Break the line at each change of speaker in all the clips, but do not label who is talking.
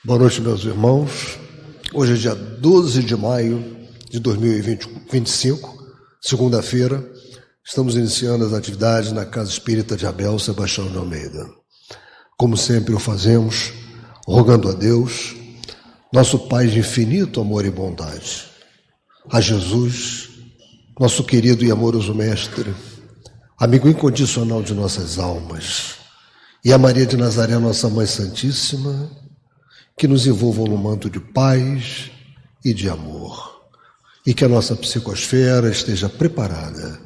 Boa noite, meus irmãos. Hoje é dia 12 de maio de 2025, segunda-feira. Estamos iniciando as atividades na Casa Espírita de Abel Sebastião de Almeida. Como sempre o fazemos, rogando a Deus, nosso Pai de infinito amor e bondade, a Jesus, nosso querido e amoroso Mestre, amigo incondicional de nossas almas, e a Maria de Nazaré, nossa Mãe Santíssima, que nos envolvam no manto de paz e de amor, e que a nossa psicosfera esteja preparada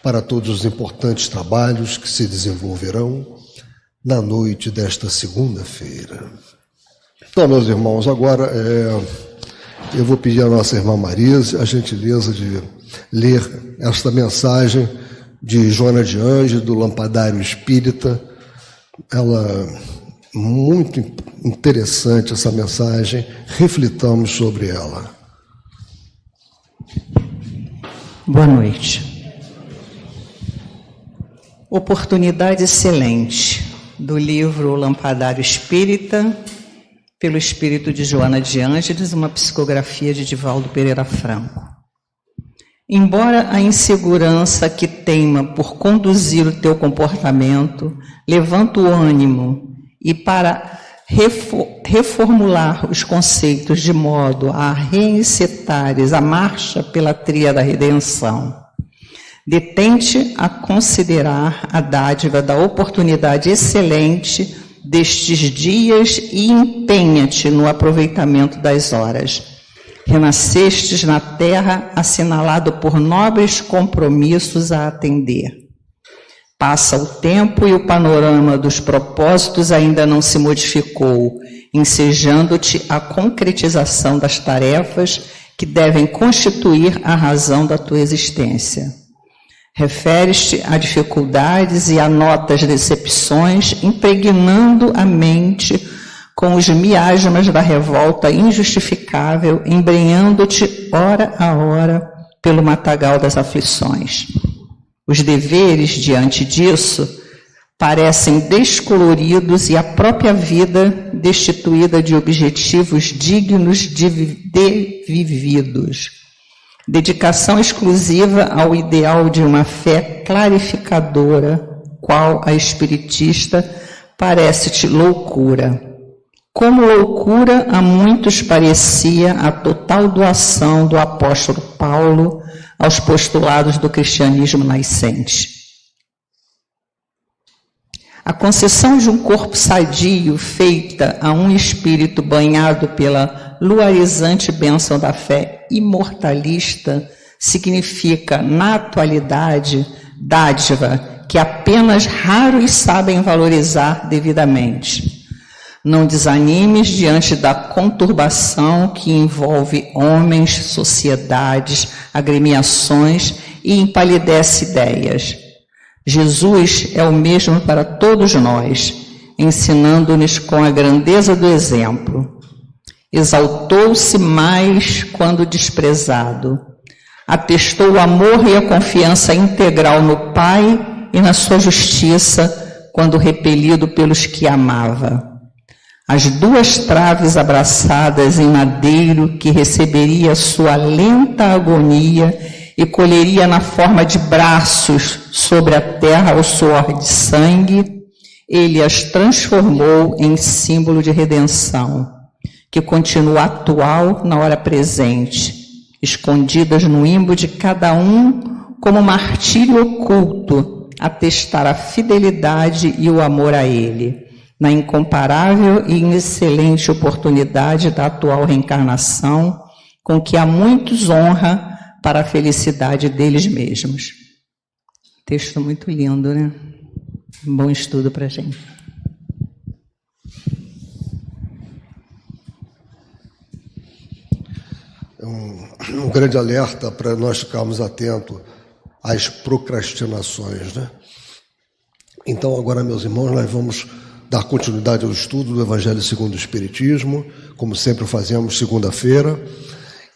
para todos os importantes trabalhos que se desenvolverão na noite desta segunda-feira. Então, meus irmãos, agora eu vou pedir à nossa irmã Marisa a gentileza de ler esta mensagem de Joana de Ângeles, do Lampadário Espírita. Ela, muito interessante essa mensagem, reflitamos sobre ela.
Boa noite. Oportunidade excelente, do livro Lampadário Espírita, pelo espírito de Joana de Ângeles, uma psicografia de Divaldo Pereira Franco. Embora a insegurança que teima por conduzir o teu comportamento levanta o ânimo e para reformular os conceitos de modo a reincitares a marcha pela trilha da redenção, detente a considerar a dádiva da oportunidade excelente destes dias e empenha-te no aproveitamento das horas. Renascestes na terra assinalado por nobres compromissos a atender. Passa o tempo e o panorama dos propósitos ainda não se modificou, ensejando-te a concretização das tarefas que devem constituir a razão da tua existência. Referes-te a dificuldades e anotas decepções, impregnando a mente com os miasmas da revolta injustificável, embrenhando-te hora a hora pelo matagal das aflições. Os deveres, diante disso, parecem descoloridos e a própria vida destituída de objetivos dignos de vividos. Dedicação exclusiva ao ideal de uma fé clarificadora, qual a espiritista, parece-te loucura. Como loucura a muitos parecia a total doação do apóstolo Paulo aos postulados do cristianismo nascente. A concessão de um corpo sadio feita a um espírito banhado pela luarizante bênção da fé imortalista significa, na atualidade, dádiva que apenas raros sabem valorizar devidamente. Não desanimes diante da conturbação que envolve homens, sociedades, agremiações e empalidece ideias. Jesus é o mesmo para todos nós, ensinando-nos com a grandeza do exemplo. Exaltou-se mais quando desprezado. Atestou o amor e a confiança integral no Pai e na sua justiça quando repelido pelos que amava. As duas traves abraçadas em madeiro que receberia sua lenta agonia e colheria na forma de braços sobre a terra o suor de sangue, ele as transformou em símbolo de redenção, que continua atual na hora presente, escondidas no imbo de cada um como martírio oculto, a testar a fidelidade e o amor a ele, na incomparável e excelente oportunidade da atual reencarnação, com que a muitos honra para a felicidade deles mesmos. Texto muito lindo, né? Um bom estudo para a gente.
Um grande alerta para nós ficarmos atentos às procrastinações, né? Então, agora, meus irmãos, nós vamos dar continuidade ao estudo do Evangelho segundo o Espiritismo, como sempre fazemos segunda-feira.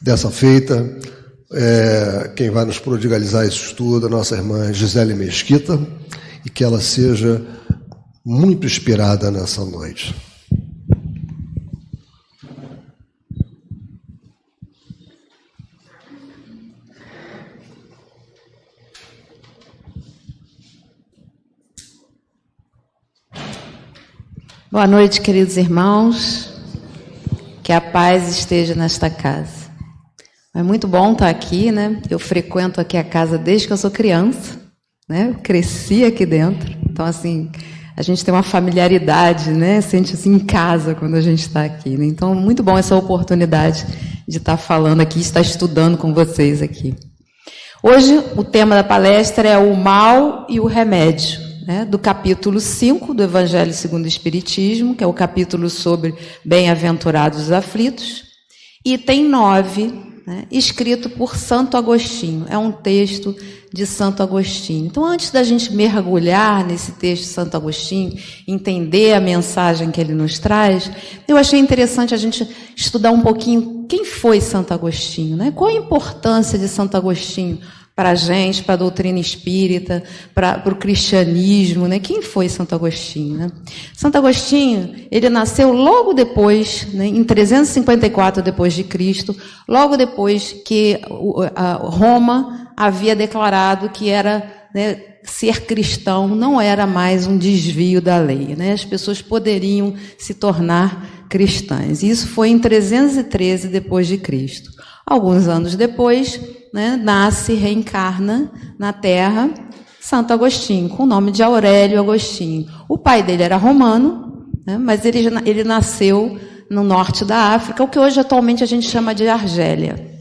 Dessa feita, quem vai nos prodigalizar esse estudo é a nossa irmã Gisele Mesquita, e que ela seja muito inspirada nessa noite.
Boa noite, queridos irmãos. Que a paz esteja nesta casa. É muito bom estar aqui, né? Eu frequento aqui a casa desde que eu sou criança, né? Eu cresci aqui dentro. Então, assim, a gente tem uma familiaridade, né? Sente assim em casa quando a gente está aqui, né? Então, muito bom essa oportunidade de estar falando aqui, estar estudando com vocês aqui. Hoje, o tema da palestra é o mal e o remédio, né, do capítulo 5 do Evangelho segundo o Espiritismo, que é o capítulo sobre bem-aventurados os aflitos, e tem 9, né, escrito por Santo Agostinho. É um texto de Santo Agostinho. Então, antes da gente mergulhar nesse texto de Santo Agostinho, entender a mensagem que ele nos traz, eu achei interessante a gente estudar um pouquinho quem foi Santo Agostinho, né? Qual a importância de Santo Agostinho para a gente, para a doutrina espírita, para o cristianismo, né? Quem foi Santo Agostinho, né? Santo Agostinho, ele nasceu logo depois, né, em 354 depois de Cristo, logo depois que Roma havia declarado que era, né, ser cristão não era mais um desvio da lei, né? As pessoas poderiam se tornar cristãs. Isso foi em 313 depois de Cristo. Alguns anos depois, né, nasce, reencarna na Terra Santo Agostinho, com o nome de Aurélio Agostinho. O pai dele era romano, né, mas ele nasceu no norte da África, o que hoje atualmente a gente chama de Argélia.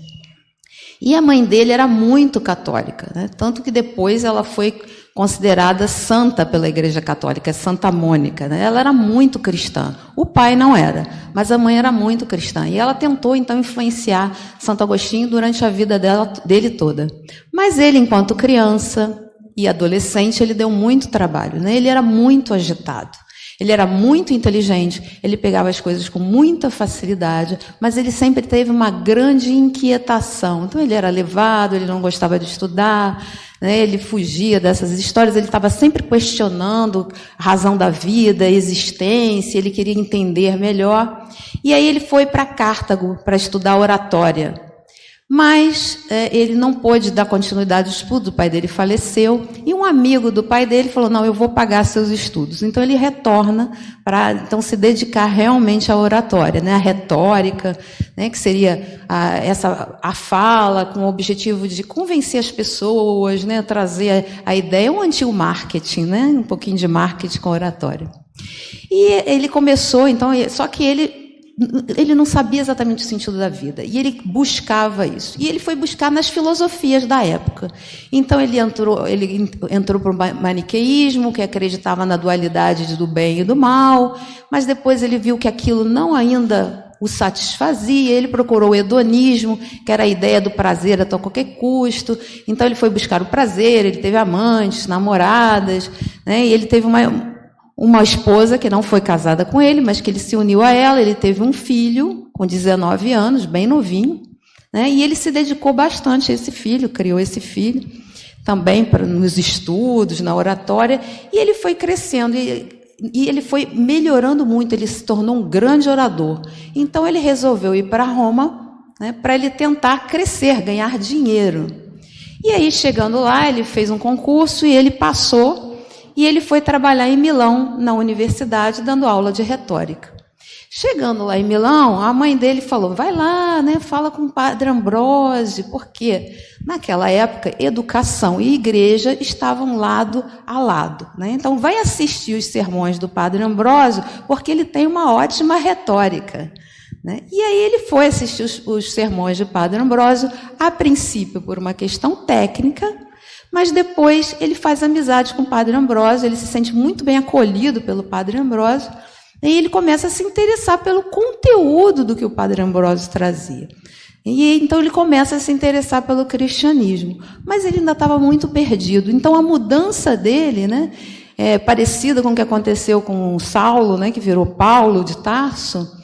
E a mãe dele era muito católica, né, tanto que depois ela foi considerada santa pela Igreja Católica, Santa Mônica, né? Ela era muito cristã. O pai não era, mas a mãe era muito cristã. E ela tentou, então, influenciar Santo Agostinho durante a vida dele toda. Mas ele, enquanto criança e adolescente, ele deu muito trabalho, né? Ele era muito agitado. Ele era muito inteligente, ele pegava as coisas com muita facilidade, mas ele sempre teve uma grande inquietação. Então, ele era levado, ele não gostava de estudar, né? Ele fugia dessas histórias, ele estava sempre questionando a razão da vida, a existência, ele queria entender melhor. E aí ele foi para Cartago para estudar oratória. Mas ele não pôde dar continuidade aos estudos, o pai dele faleceu, e um amigo do pai dele falou, não, eu vou pagar seus estudos. Então ele retorna para então se dedicar realmente à oratória, né, à retórica, né, que seria a fala com o objetivo de convencer as pessoas, né, trazer a ideia, um antigo marketing, né, um pouquinho de marketing com oratória. E ele começou, então, só que ele não sabia exatamente o sentido da vida, e ele buscava isso, e ele foi buscar nas filosofias da época. Então ele entrou para o maniqueísmo, que acreditava na dualidade do bem e do mal, mas depois ele viu que aquilo não ainda o satisfazia, ele procurou o hedonismo, que era a ideia do prazer a qualquer custo. Então ele foi buscar o prazer, ele teve amantes, namoradas, né, e ele teve uma esposa que não foi casada com ele, mas que ele se uniu a ela, ele teve um filho com 19 anos, bem novinho, né? E ele se dedicou bastante a esse filho, criou esse filho, também nos estudos, na oratória, e ele foi crescendo, e ele foi melhorando muito, ele se tornou um grande orador. Então ele resolveu ir para Roma, né, para ele tentar crescer, ganhar dinheiro. E aí, chegando lá, ele fez um concurso e ele passou, e ele foi trabalhar em Milão, na universidade, dando aula de retórica. Chegando lá em Milão, a mãe dele falou, vai lá, né, fala com o padre Ambrósio, porque naquela época, educação e igreja estavam lado a lado, né? Então, vai assistir os sermões do padre Ambrósio, porque ele tem uma ótima retórica, né? E aí ele foi assistir os sermões do padre Ambrósio, a princípio por uma questão técnica, mas depois ele faz amizade com o padre Ambrósio, ele se sente muito bem acolhido pelo padre Ambrósio, e ele começa a se interessar pelo conteúdo do que o padre Ambrósio trazia. E então ele começa a se interessar pelo cristianismo, mas ele ainda estava muito perdido. Então a mudança dele, né, é parecida com o que aconteceu com Saulo, né, que virou Paulo de Tarso.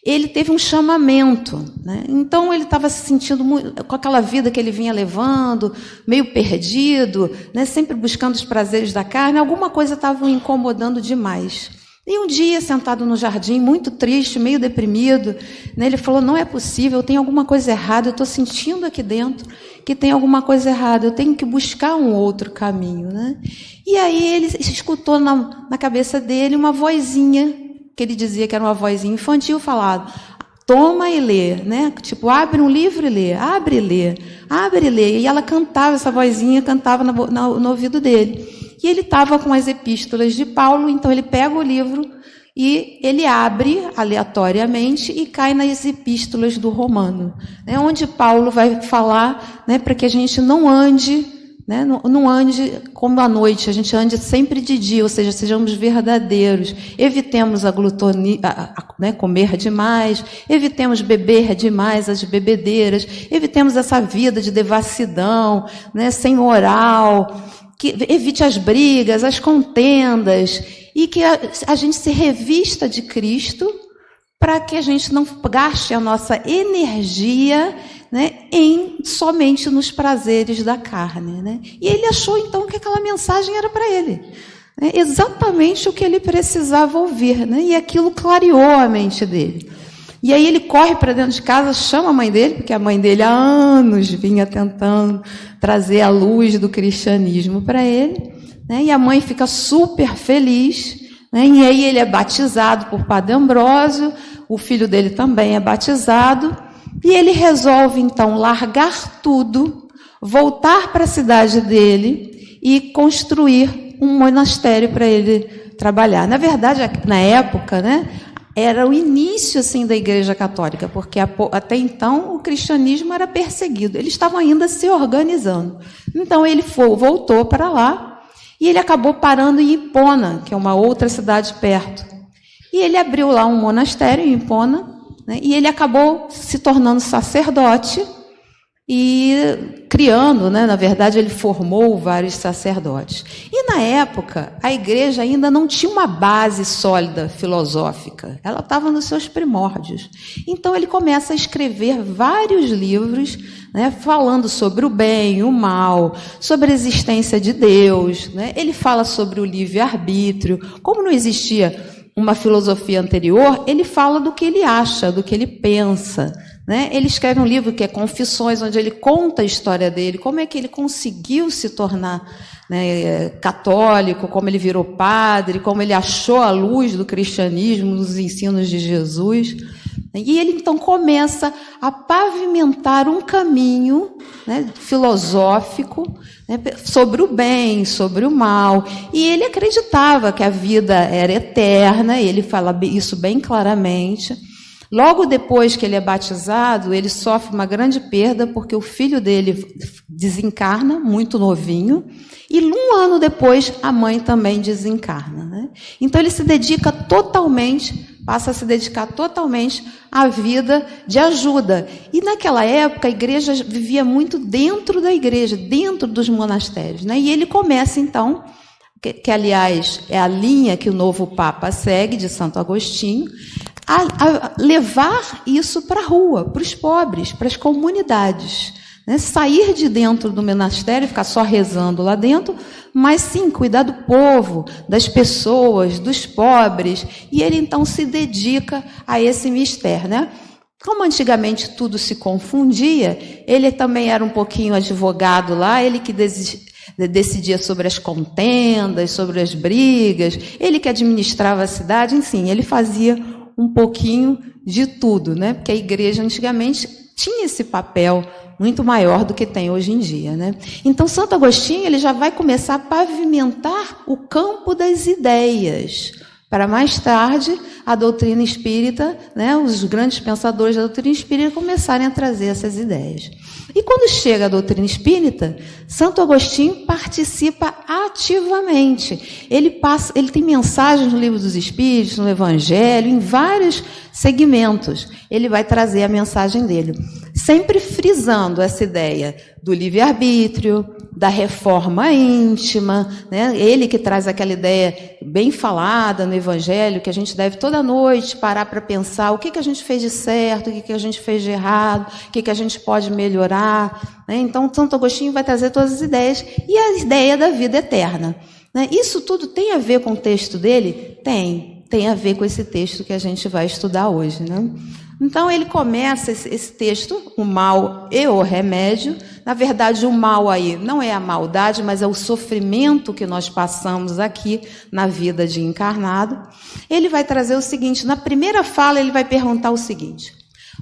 Ele teve um chamamento, né? Então ele estava se sentindo muito, com aquela vida que ele vinha levando, meio perdido, né? Sempre buscando os prazeres da carne, alguma coisa estava o incomodando demais. E um dia, sentado no jardim, muito triste, meio deprimido, né, ele falou, não é possível, tem alguma coisa errada, eu estou sentindo aqui dentro que tem alguma coisa errada, eu tenho que buscar um outro caminho, né? E aí ele escutou na cabeça dele uma vozinha que ele dizia que era uma vozinha infantil, falado: toma e lê, né? Tipo, abre um livro e lê, abre e lê, abre e lê. E ela cantava, essa vozinha cantava no ouvido dele. E ele estava com as epístolas de Paulo, então ele pega o livro e ele abre aleatoriamente e cai nas epístolas do Romano, né? Onde Paulo vai falar, né, para que a gente não ande, né, não ande como à noite, a gente ande sempre de dia, ou seja, sejamos verdadeiros, evitemos a glutonia, né, comer demais, evitemos beber demais, as bebedeiras, evitemos essa vida de devassidão, né, sem moral, que evite as brigas, as contendas, e que a gente se revista de Cristo, para que a gente não gaste a nossa energia, né, somente nos prazeres da carne, né? E ele achou então que aquela mensagem era para ele, né? Exatamente o que ele precisava ouvir, né? E aquilo clareou a mente dele. E aí ele corre para dentro de casa, chama a mãe dele, porque a mãe dele há anos vinha tentando trazer a luz do cristianismo para ele, né? E a mãe fica super feliz, né? E aí ele é batizado por Padre Ambrósio, o filho dele também é batizado, e ele resolve então largar tudo, voltar para a cidade dele e construir um monastério para ele trabalhar. Na verdade, na época, né, era o início assim da Igreja Católica, porque até então o cristianismo era perseguido, eles estavam ainda se organizando. Então ele voltou para lá e ele acabou parando em Hipona, que é uma outra cidade perto. E ele abriu lá um monastério em Hipona, né, e ele acabou se tornando sacerdote e criando, né, na verdade, ele formou vários sacerdotes. E na época, a igreja ainda não tinha uma base sólida filosófica, ela estava nos seus primórdios. Então ele começa a escrever vários livros, né, falando sobre o bem, o mal, sobre a existência de Deus, né? Ele fala sobre o livre-arbítrio. Como não existia uma filosofia anterior, ele fala do que ele acha, do que ele pensa, né? Ele escreve um livro que é Confissões, onde ele conta a história dele, como é que ele conseguiu se tornar, né, católico, como ele virou padre, como ele achou a luz do cristianismo nos ensinos de Jesus. E ele então começa a pavimentar um caminho, né, filosófico, né, sobre o bem, sobre o mal. E ele acreditava que a vida era eterna, ele fala isso bem claramente. Logo depois que ele é batizado, ele sofre uma grande perda, porque o filho dele desencarna, muito novinho, e um ano depois a mãe também desencarna, né? Então ele se dedica totalmente, passa a se dedicar totalmente à vida de ajuda. E naquela época a igreja vivia muito dentro da igreja, dentro dos monastérios, né? E ele começa então, que aliás é a linha que o novo Papa segue, de Santo Agostinho, a levar isso para a rua, para os pobres, para as comunidades, né? Sair de dentro do monastério, ficar só rezando lá dentro, mas sim cuidar do povo, das pessoas, dos pobres. E ele então se dedica a esse mistério, né? Como antigamente tudo se confundia, ele também era um pouquinho advogado lá, ele que decidia sobre as contendas, sobre as brigas, ele que administrava a cidade, enfim, ele fazia um pouquinho de tudo, né? Porque a igreja antigamente tinha esse papel muito maior do que tem hoje em dia, né? Então Santo Agostinho ele já vai começar a pavimentar o campo das ideias, para mais tarde a doutrina espírita, né, os grandes pensadores da doutrina espírita começarem a trazer essas ideias. E quando chega a doutrina espírita, Santo Agostinho participa ativamente. Ele tem mensagens no Livro dos Espíritos, no Evangelho, em vários segmentos. Ele vai trazer a mensagem dele, sempre frisando essa ideia do livre-arbítrio, da reforma íntima, né? Ele que traz aquela ideia bem falada no Evangelho, que a gente deve toda noite parar para pensar o que a gente fez de certo, o que a gente fez de errado, o que a gente pode melhorar, né? Então, Santo Agostinho vai trazer todas as ideias e a ideia da vida eterna, né? Isso tudo tem a ver com o texto dele? Tem a ver com esse texto que a gente vai estudar hoje, né?
Então ele começa esse texto, o mal e o remédio. Na verdade, o mal aí não é a maldade, mas é o sofrimento que nós passamos aqui na vida de encarnado. Ele vai trazer o seguinte, na primeira fala ele vai perguntar o seguinte: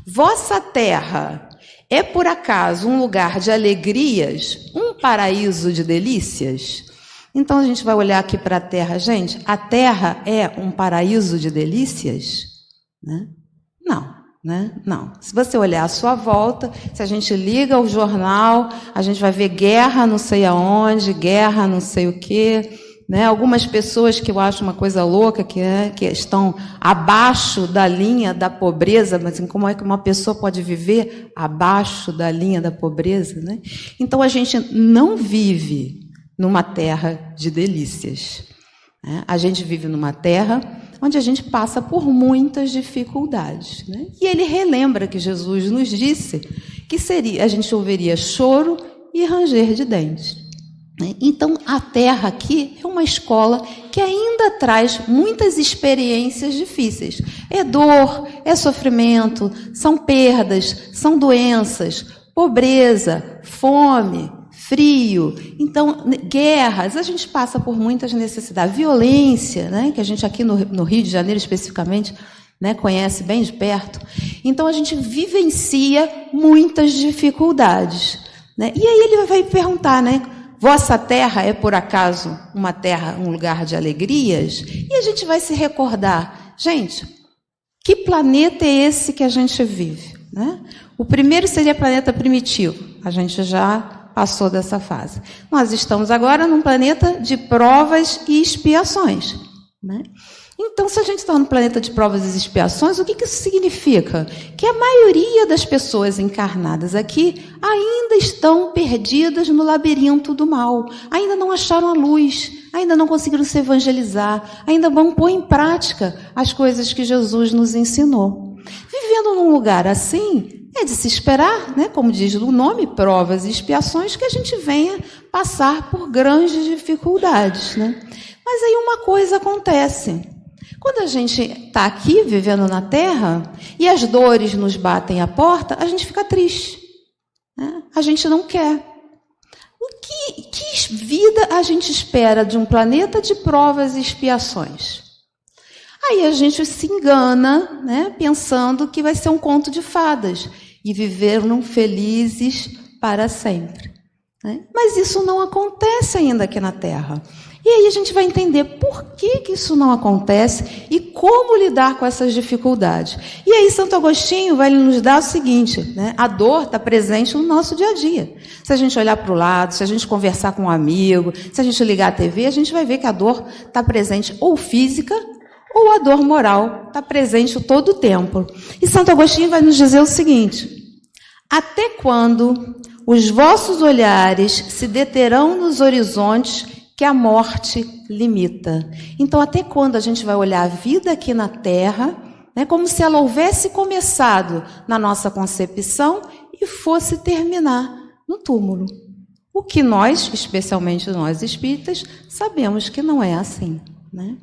vossa terra é por acaso um lugar de alegrias, um paraíso de delícias? Então a gente vai olhar aqui para a terra. Gente, a terra é um paraíso de delícias? Né? Não, né? Não. Se você olhar à sua volta, se a gente liga o jornal, a gente vai ver guerra não sei aonde, guerra não sei o quê, né? Algumas pessoas que eu acho uma coisa louca, que estão abaixo da linha da pobreza, mas assim, como é que uma pessoa pode viver abaixo da linha da pobreza? Né? Então a gente não vive numa terra de delícias. Né? A gente vive numa terra onde a gente passa por muitas dificuldades. Né? E ele relembra que Jesus nos disse que a gente ouviria choro e ranger de dentes. Então, a terra aqui é uma escola que ainda traz muitas experiências difíceis. É dor, é sofrimento, são perdas, são doenças, pobreza, fome, frio. Então, guerras, a gente passa por muitas necessidades. Violência, né, que a gente aqui no Rio de Janeiro especificamente, né, conhece bem de perto. Então, a gente vivencia muitas dificuldades. Né? E aí ele vai perguntar, né? Vossa terra é por acaso uma terra, um lugar de alegrias? E a gente vai se recordar, gente, que planeta é esse que a gente vive? Né? O primeiro seria planeta primitivo, a gente já passou dessa fase. Nós estamos agora num planeta de provas e expiações. Né? Então, se a gente está no planeta de provas e expiações, o que isso significa? Que a maioria das pessoas encarnadas aqui ainda estão perdidas no labirinto do mal, ainda não acharam a luz, ainda não conseguiram se evangelizar, ainda vão pôr em prática as coisas que Jesus nos ensinou. Vivendo num lugar assim, é de se esperar, né, como diz o nome, provas e expiações, que a gente venha passar por grandes dificuldades. Né? Mas aí uma coisa acontece. Quando a gente está aqui, vivendo na Terra, e as dores nos batem à porta, a gente fica triste. Né? A gente não quer. Que vida a gente espera de um planeta de provas e expiações? Aí a gente se engana, né, pensando que vai ser um conto de fadas, e viveram felizes para sempre. Né? Mas isso não acontece ainda aqui na Terra. E aí a gente vai entender por que isso não acontece e como lidar com essas dificuldades. E aí Santo Agostinho vai nos dar o seguinte, né? A dor está presente no nosso dia a dia. Se a gente olhar para o lado, se a gente conversar com um amigo, se a gente ligar a TV, a gente vai ver que a dor está presente ou física ou a dor moral está presente todo o tempo. E Santo Agostinho vai nos dizer o seguinte: até quando os vossos olhares se deterão nos horizontes que a morte limita? Então, até quando a gente vai olhar a vida aqui na Terra, né, como se ela houvesse começado na nossa concepção e fosse terminar no túmulo? O que nós, especialmente nós espíritas, sabemos que não é assim. Né?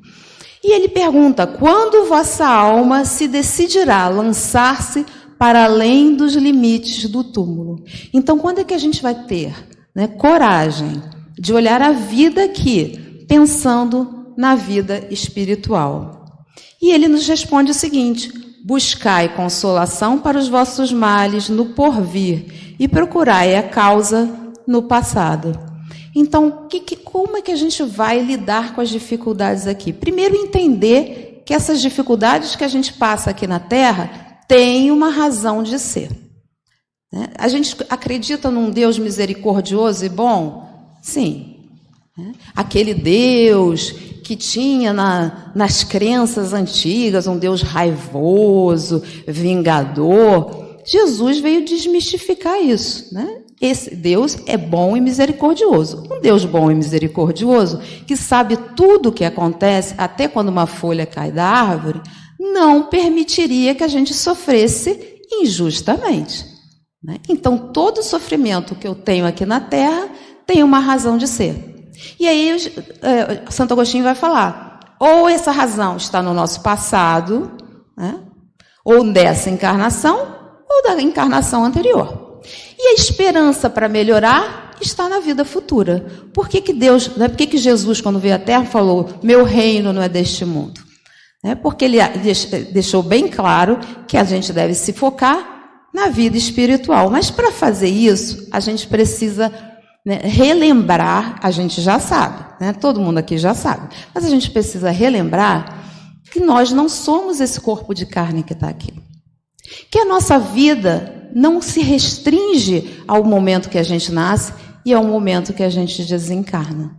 E ele pergunta: quando vossa alma se decidirá lançar-se para além dos limites do túmulo? Então, quando é que a gente vai ter, né, coragem de olhar a vida aqui, pensando na vida espiritual? E ele nos responde o seguinte: buscai consolação para os vossos males no porvir e procurai a causa no passado. Então, como é que a gente vai lidar com as dificuldades aqui? Primeiro, entender que essas dificuldades que a gente passa aqui na Terra têm uma razão de ser. Né? A gente acredita num Deus misericordioso e bom? Sim. Aquele Deus que tinha nas crenças antigas um Deus raivoso, vingador. Jesus veio desmistificar isso. Né? Esse Deus é bom e misericordioso. Um Deus bom e misericordioso, que sabe tudo o que acontece, até quando uma folha cai da árvore, não permitiria que a gente sofresse injustamente. Né? Então, todo sofrimento que eu tenho aqui na Terra tem uma razão de ser. E aí, Santo Agostinho vai falar: ou essa razão está no nosso passado, né? ou dessa encarnação, ou da encarnação anterior. E a esperança para melhorar está na vida futura. Por que que Jesus, quando veio à Terra, falou: meu reino não é deste mundo? Porque ele deixou bem claro que a gente deve se focar na vida espiritual. Mas para fazer isso, a gente precisa relembrar, a gente já sabe, todo mundo aqui já sabe, mas a gente precisa relembrar que nós não somos esse corpo de carne que está aqui. Que a nossa vida não se restringe ao momento que a gente nasce e ao momento que a gente desencarna.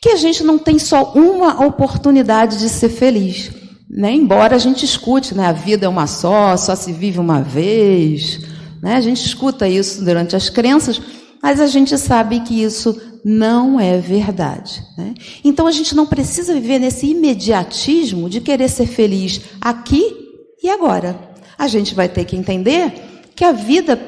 Que a gente não tem só uma oportunidade de ser feliz. Embora a gente escute, a vida é uma só se vive uma vez. A gente escuta isso durante as crenças, mas a gente sabe que isso não é verdade. Então a gente não precisa viver nesse imediatismo de querer ser feliz aqui e agora. A gente vai ter que entender que a vida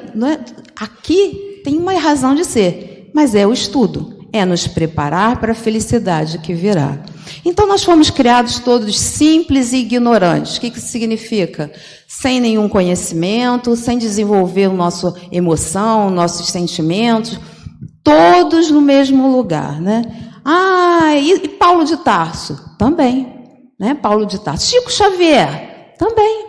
aqui tem uma razão de ser, mas é o estudo, é nos preparar para a felicidade que virá. Então nós fomos criados todos simples e ignorantes. O que isso significa? Sem nenhum conhecimento, sem desenvolver a nossa emoção, nossos sentimentos, todos no mesmo lugar, e Paulo de Tarso? Também, Paulo de Tarso. Chico Xavier? Também.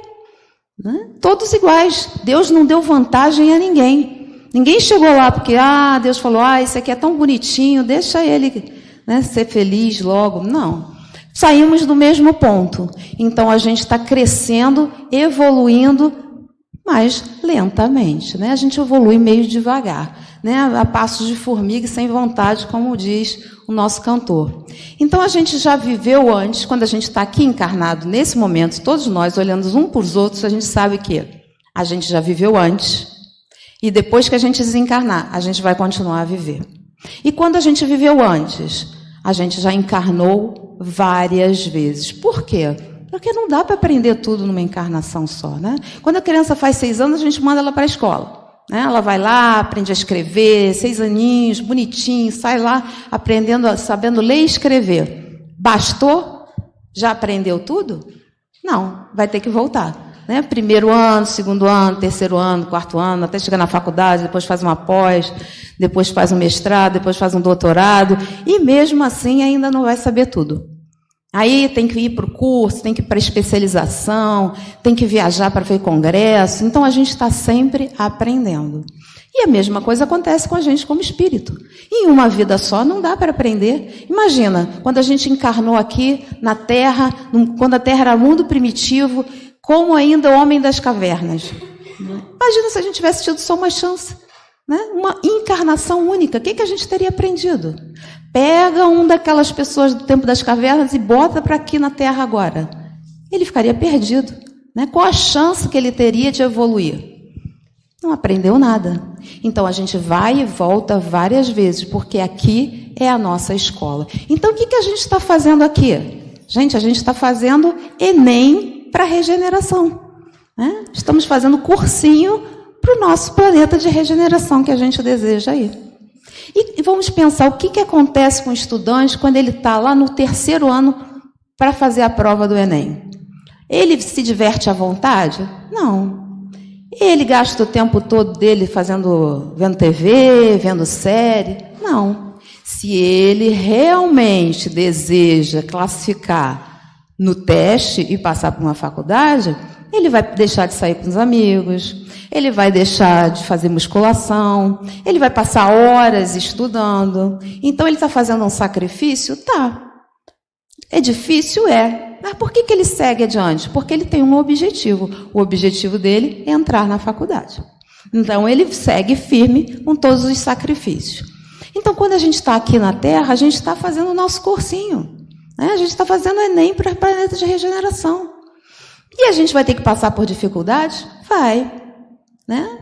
Todos iguais. Deus não deu vantagem a ninguém. Ninguém chegou lá porque, Deus falou, isso aqui é tão bonitinho, deixa ele ser feliz logo. Não. Saímos do mesmo ponto. Então, a gente está crescendo, evoluindo, mas lentamente. A gente evolui meio devagar, a passos de formiga e sem vontade, como diz o nosso cantor. Então, a gente já viveu antes, quando a gente está aqui encarnado, nesse momento, todos nós, olhando uns para os outros, a gente sabe que a gente já viveu antes, e depois que a gente desencarnar, a gente vai continuar a viver. E quando a gente viveu antes, a gente já encarnou várias vezes. Por quê? Porque não dá para aprender tudo numa encarnação só, Quando a criança faz 6 anos, a gente manda ela para a escola. Ela vai lá, aprende a escrever, 6 aninhos, bonitinho, sai lá aprendendo, sabendo ler e escrever. Bastou? Já aprendeu tudo? Não, vai ter que voltar. Primeiro ano, segundo ano, terceiro ano, quarto ano, até chegar na faculdade, depois faz uma pós, depois faz um mestrado, depois faz um doutorado, e mesmo assim ainda não vai saber tudo. Aí tem que ir para o curso, tem que ir para a especialização, tem que viajar para ver congresso. Então, a gente está sempre aprendendo. E a mesma coisa acontece com a gente como espírito. Em uma vida só não dá para aprender. Imagina, quando a gente encarnou aqui na Terra, quando a Terra era mundo primitivo, como ainda o homem das cavernas. Imagina se a gente tivesse tido só uma chance, uma encarnação única. O que a gente teria aprendido? Pega daquelas pessoas do tempo das cavernas e bota para aqui na Terra agora. Ele ficaria perdido. Qual a chance que ele teria de evoluir? Não aprendeu nada. Então, a gente vai e volta várias vezes, porque aqui é a nossa escola. Então, o que a gente está fazendo aqui? Gente, a gente está fazendo Enem para regeneração. Estamos fazendo cursinho para o nosso planeta de regeneração que a gente deseja aí. E vamos pensar o que acontece com o estudante quando ele está lá no 3º ano para fazer a prova do Enem. Ele se diverte à vontade? Não. Ele gasta o tempo todo dele vendo TV, vendo série? Não. Se ele realmente deseja classificar no teste e passar por uma faculdade, ele vai deixar de sair com os amigos, ele vai deixar de fazer musculação, ele vai passar horas estudando. Então, ele está fazendo um sacrifício? Tá. É difícil? É. Mas por que ele segue adiante? Porque ele tem um objetivo. O objetivo dele é entrar na faculdade. Então, ele segue firme com todos os sacrifícios. Então, quando a gente está aqui na Terra, a gente está fazendo o nosso cursinho. A gente está fazendo o Enem para o planeta de regeneração. E a gente vai ter que passar por dificuldades? Vai.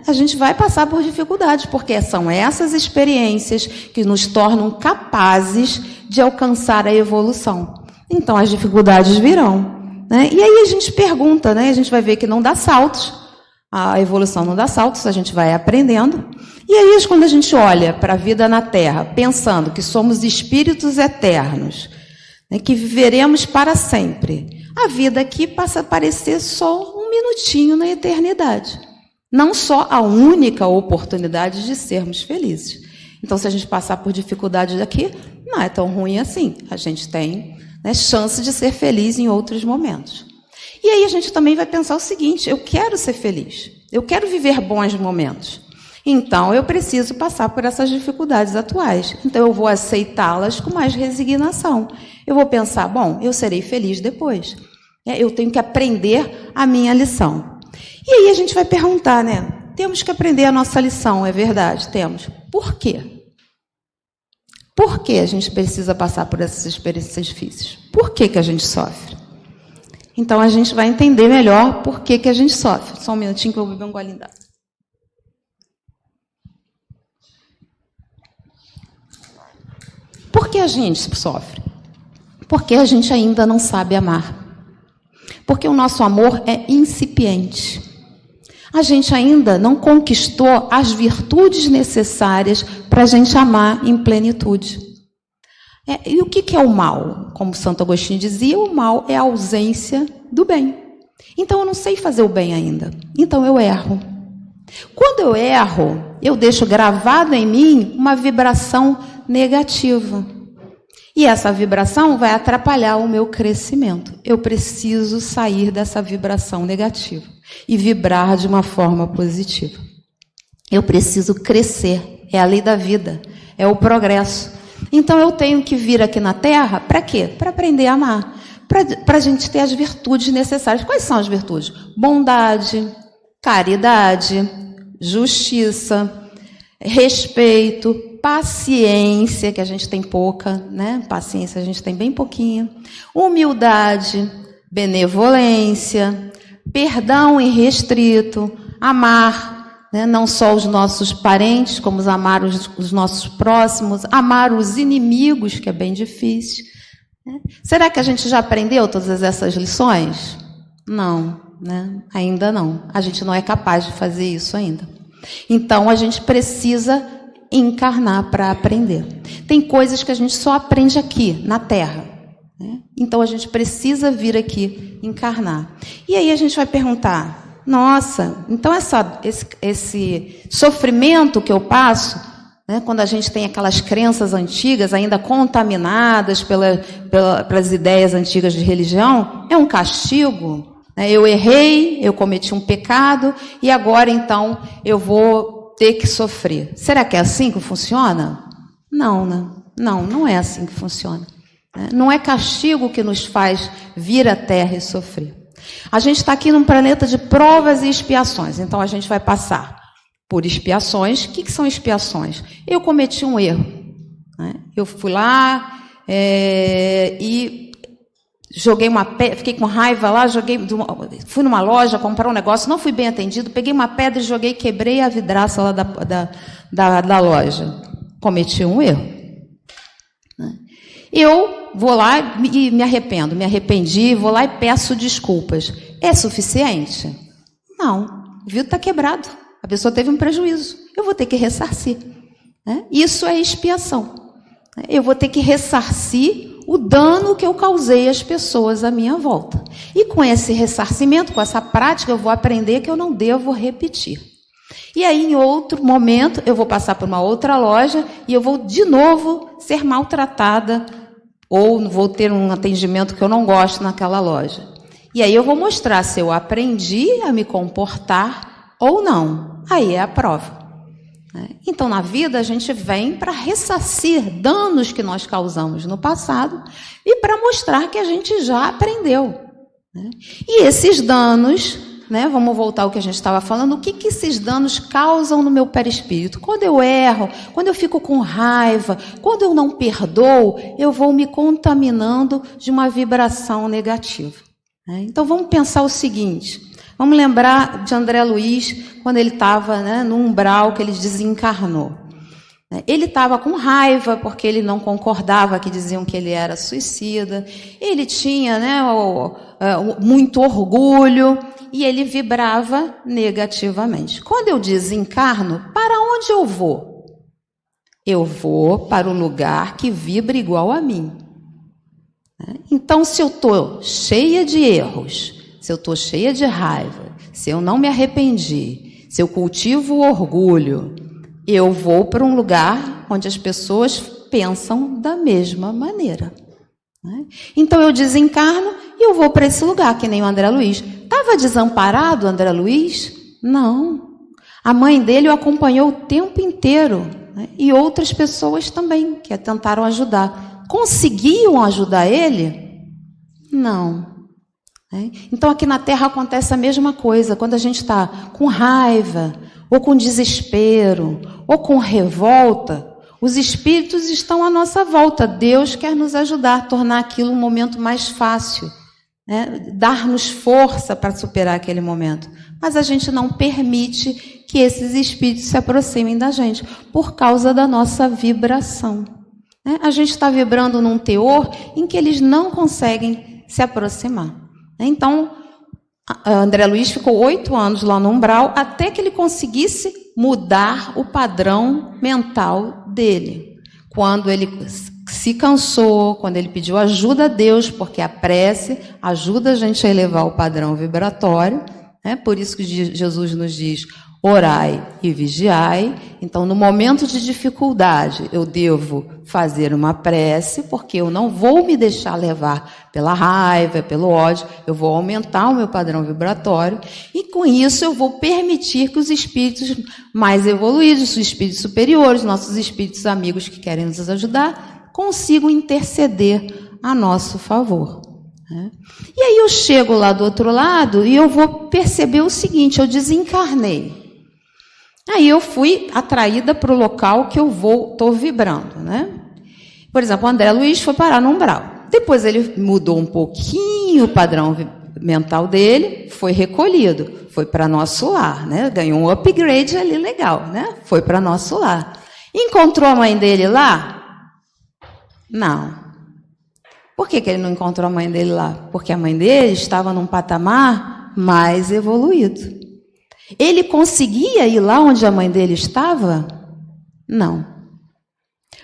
A gente vai passar por dificuldades, porque são essas experiências que nos tornam capazes de alcançar a evolução. Então, as dificuldades virão. E aí a gente pergunta, a gente vai ver que não dá saltos, a evolução não dá saltos, a gente vai aprendendo. E aí, quando a gente olha para a vida na Terra, pensando que somos espíritos eternos, que viveremos para sempre, a vida aqui passa a parecer só um minutinho na eternidade. Não só a única oportunidade de sermos felizes. Então, se a gente passar por dificuldades aqui, não é tão ruim assim. A gente tem, né, chance de ser feliz em outros momentos. E aí a gente também vai pensar o seguinte: eu quero ser feliz, eu quero viver bons momentos. Então, eu preciso passar por essas dificuldades atuais. Então, eu vou aceitá-las com mais resignação. Eu vou pensar, bom, eu serei feliz depois. Eu tenho que aprender a minha lição. E aí a gente vai perguntar, né? Temos que aprender a nossa lição, é verdade? Temos. Por quê? Por que a gente precisa passar por essas experiências difíceis? Por que a gente sofre? Então, a gente vai entender melhor por que a gente sofre. Só um minutinho que eu vou beber um golinho d'água. Por que a gente sofre? Porque a gente ainda não sabe amar. Porque o nosso amor é incipiente. A gente ainda não conquistou as virtudes necessárias para a gente amar em plenitude. E o que é o mal? Como Santo Agostinho dizia, o mal é a ausência do bem. Então, eu não sei fazer o bem ainda. Então, eu erro. Quando eu erro, eu deixo gravado em mim uma vibração negativa. E essa vibração vai atrapalhar o meu crescimento. Eu preciso sair dessa vibração negativa e vibrar de uma forma positiva. Eu preciso crescer. É a lei da vida. É o progresso. Então, eu tenho que vir aqui na Terra para quê? Para aprender a amar. Para a gente ter as virtudes necessárias. Quais são as virtudes? Bondade, caridade, justiça, respeito, paciência, que a gente tem pouca, né? Paciência a gente tem bem pouquinho. Humildade, benevolência, perdão irrestrito, amar, né? Não só os nossos parentes, como amar os nossos próximos, amar os inimigos, que é bem difícil. Né? Será que a gente já aprendeu todas essas lições? Não, né? Ainda não. A gente não é capaz de fazer isso ainda. Então, a gente precisa encarnar para aprender. Tem coisas que a gente só aprende aqui, na Terra. Né? Então, a gente precisa vir aqui encarnar. E aí a gente vai perguntar, nossa, então esse sofrimento que eu passo, né, quando a gente tem aquelas crenças antigas, ainda contaminadas pelas ideias antigas de religião, é um castigo? Eu errei, eu cometi um pecado, e agora, então, eu vou ter que sofrer. Será que é assim que funciona? Não, né? Não é assim que funciona. Não é castigo que nos faz vir à Terra e sofrer. A gente está aqui num planeta de provas e expiações, então a gente vai passar por expiações. O que são expiações? Eu cometi um erro. Né? Eu fui lá e joguei uma pedra, fiquei com raiva lá, fui numa loja comprar um negócio, não fui bem atendido, peguei uma pedra e joguei, quebrei a vidraça lá da loja. Cometi um erro. Eu vou lá e me arrependi, vou lá e peço desculpas. É suficiente? Não. O vidro está quebrado, a pessoa teve um prejuízo, eu vou ter que ressarcir. Isso é expiação. Eu vou ter que ressarcir o dano que eu causei às pessoas à minha volta. E com esse ressarcimento, com essa prática, eu vou aprender que eu não devo repetir. E aí, em outro momento, eu vou passar por uma outra loja e eu vou, de novo, ser maltratada ou vou ter um atendimento que eu não gosto naquela loja. E aí eu vou mostrar se eu aprendi a me comportar ou não. Aí é a prova. Então, na vida, a gente vem para ressarcir danos que nós causamos no passado e para mostrar que a gente já aprendeu. E esses danos, vamos voltar ao que a gente estava falando, o que esses danos causam no meu perispírito? Quando eu erro, quando eu fico com raiva, quando eu não perdoo, eu vou me contaminando de uma vibração negativa. Então, vamos pensar o seguinte. Vamos lembrar de André Luiz, quando ele estava no umbral, que ele desencarnou. Ele estava com raiva, porque ele não concordava, que diziam que ele era suicida. Ele tinha muito orgulho e ele vibrava negativamente. Quando eu desencarno, para onde eu vou? Eu vou para o lugar que vibra igual a mim. Então, se eu estou cheia de erros, se eu estou cheia de raiva, se eu não me arrependi, se eu cultivo o orgulho, eu vou para um lugar onde as pessoas pensam da mesma maneira. Então eu desencarno e eu vou para esse lugar, que nem o André Luiz. Estava desamparado o André Luiz? Não. A mãe dele o acompanhou o tempo inteiro, né? E outras pessoas também que tentaram ajudar. Conseguiam ajudar ele? Não. Então aqui na Terra acontece a mesma coisa. Quando a gente está com raiva, ou com desespero, ou com revolta, os espíritos estão à nossa volta. Deus quer nos ajudar, tornar aquilo um momento mais fácil, né? Dar-nos força para superar aquele momento. Mas a gente não permite que esses espíritos se aproximem da gente, por causa da nossa vibração. A gente está vibrando num teor em que eles não conseguem se aproximar. Então, André Luiz ficou 8 anos lá no umbral, até que ele conseguisse mudar o padrão mental dele. Quando ele se cansou, quando ele pediu ajuda a Deus, porque a prece ajuda a gente a elevar o padrão vibratório, né? Por isso que Jesus nos diz: orai e vigiai. Então, no momento de dificuldade, eu devo fazer uma prece, porque eu não vou me deixar levar pela raiva, pelo ódio, eu vou aumentar o meu padrão vibratório, e com isso eu vou permitir que os espíritos mais evoluídos, os espíritos superiores, nossos espíritos amigos que querem nos ajudar, consigam interceder a nosso favor. E aí eu chego lá do outro lado e eu vou perceber o seguinte: eu desencarnei. Aí eu fui atraída para o local que eu estou vibrando, né? Por exemplo, o André Luiz foi parar no umbral. Depois ele mudou um pouquinho o padrão mental dele, foi recolhido, foi para nosso lar, né? Ganhou um upgrade ali legal, né? Foi para nosso lar. Encontrou a mãe dele lá? Não. Por que ele não encontrou a mãe dele lá? Porque a mãe dele estava num patamar mais evoluído. Ele conseguia ir lá onde a mãe dele estava? Não.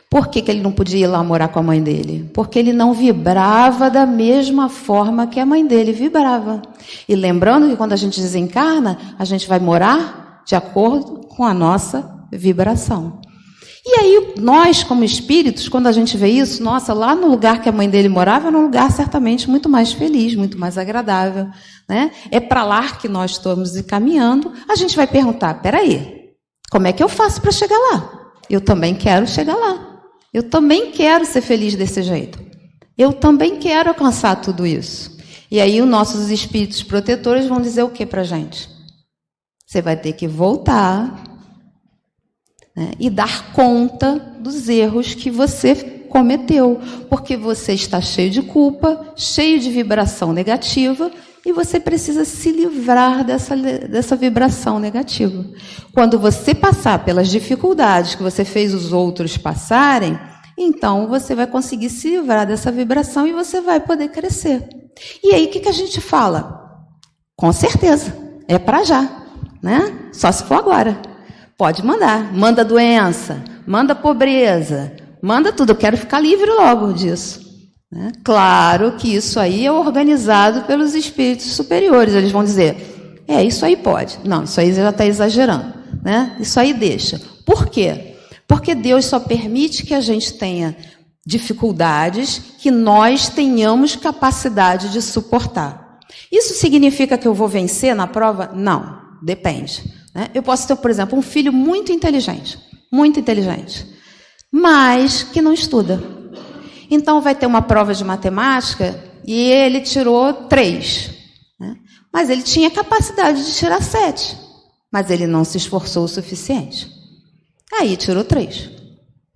Por que ele não podia ir lá morar com a mãe dele? Porque ele não vibrava da mesma forma que a mãe dele vibrava. E lembrando que quando a gente desencarna, a gente vai morar de acordo com a nossa vibração. E aí, nós, como espíritos, quando a gente vê isso, nossa, lá no lugar que a mãe dele morava, era um lugar certamente muito mais feliz, muito mais agradável, né? É para lá que nós estamos caminhando. A gente vai perguntar: peraí, como é que eu faço para chegar lá? Eu também quero chegar lá. Eu também quero ser feliz desse jeito. Eu também quero alcançar tudo isso. E aí, os nossos espíritos protetores vão dizer o que para a gente? Você vai ter que voltar, né, e dar conta dos erros que você cometeu, porque você está cheio de culpa, cheio de vibração negativa, e você precisa se livrar dessa vibração negativa. Quando você passar pelas dificuldades que você fez os outros passarem, então você vai conseguir se livrar dessa vibração e você vai poder crescer. E aí, o que a gente fala? Com certeza, é para já, né? Só se for agora. Pode mandar. Manda doença, manda pobreza, manda tudo. Eu quero ficar livre logo disso. Né? Claro que isso aí é organizado pelos espíritos superiores. Eles vão dizer: isso aí pode. Não, isso aí já está exagerando. Né? Isso aí deixa. Por quê? Porque Deus só permite que a gente tenha dificuldades que nós tenhamos capacidade de suportar. Isso significa que eu vou vencer na prova? Não, depende. Eu posso ter, por exemplo, um filho muito inteligente, mas que não estuda. Então, vai ter uma prova de matemática e ele tirou 3. Né? Mas ele tinha capacidade de tirar 7. Mas ele não se esforçou o suficiente. Aí tirou 3.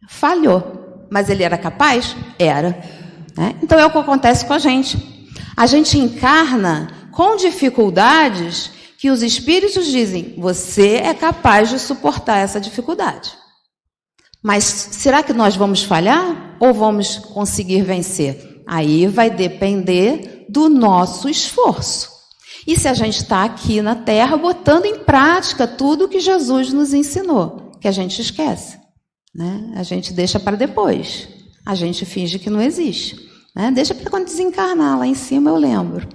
Falhou. Mas ele era capaz? Era. Né? Então, é o que acontece com a gente. A gente encarna com dificuldades que os espíritos dizem: você é capaz de suportar essa dificuldade. Mas será que nós vamos falhar ou vamos conseguir vencer? Aí vai depender do nosso esforço. E se a gente está aqui na Terra botando em prática tudo que Jesus nos ensinou, que a gente esquece, né? A gente deixa para depois. A gente finge que não existe, né? Deixa para quando desencarnar, lá em cima eu lembro.